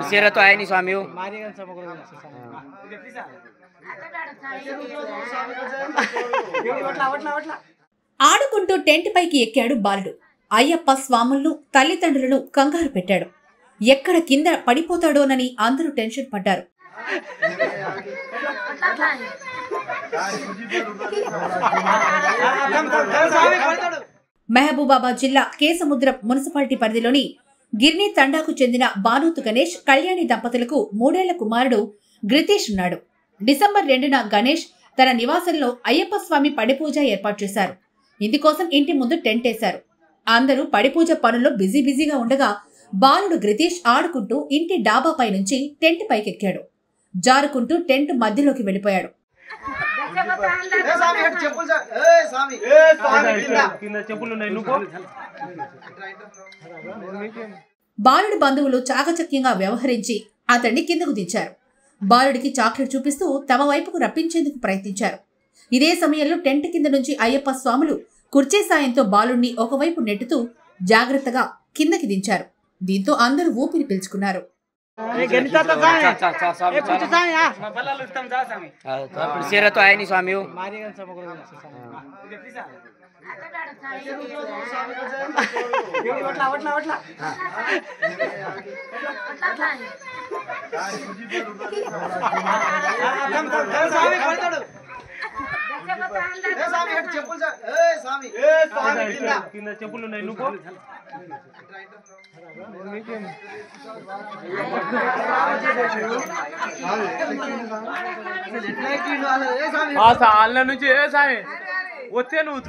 शेरा तो आया नहीं स्वामी हो। ఆడుకుంటూ టెంట్ పైకి ఎక్కాడు బాలుడు. అయ్యప్ప స్వాములను తల్లిదండ్రులను కంగారు పెట్టాడు. ఎక్కడ కింద పడిపోతాడోనని అందరూ టెన్షన్ పడ్డారు. మహబూబాబాద్ జిల్లా కేసముద్రం మున్సిపాలిటీ పరిధిలోని గిర్ని తండాకు చెందిన బానోతు గణేష్, కళ్యాణి దంపతులకు 3 ఏళ్ల కుమారుడు గ్రితేష్ ఉన్నాడు. డిసెంబర్ 2న గణేష్ తన నివాసంలో అయ్యప్ప స్వామి పడిపూజ ఏర్పాటు చేశారు. ఇందుకోసం ఇంటి ముందు టెంట్ వేశారు. అందరూ పడిపూజ పనుల్లో బిజీగా ఉండగా బాలుడు గ్రితేష్ ఆడుకుంటూ ఇంటి డాబాపై నుంచి టెంట్ పైకెక్కాడు. జారుకుంటూ టెంట్ మధ్యలోకి వెళ్లిపోయాడు. బాలుడి బంధువులు చాకచక్యంగా వ్యవహరించి అతన్ని కిందకు దించారు. బాలుడికి చాక్లెట్ చూపిస్తూ తమ వైపుకు రప్పించేందుకు ప్రయత్నించారు. ఇదే సమయంలో టెంట్ కింద నుంచి అయ్యప్ప స్వాములు కుర్చీ సాయంతో బాలుడిని ఒకవైపు నెట్టుతూ జాగ్రత్తగా కిందకి దించారు. దీంతో అందరూ ఊపిరి పీల్చుకున్నారు. शेरा तो आया नहीं स्वामी हो। నుంచి వచ్చే నువ్వు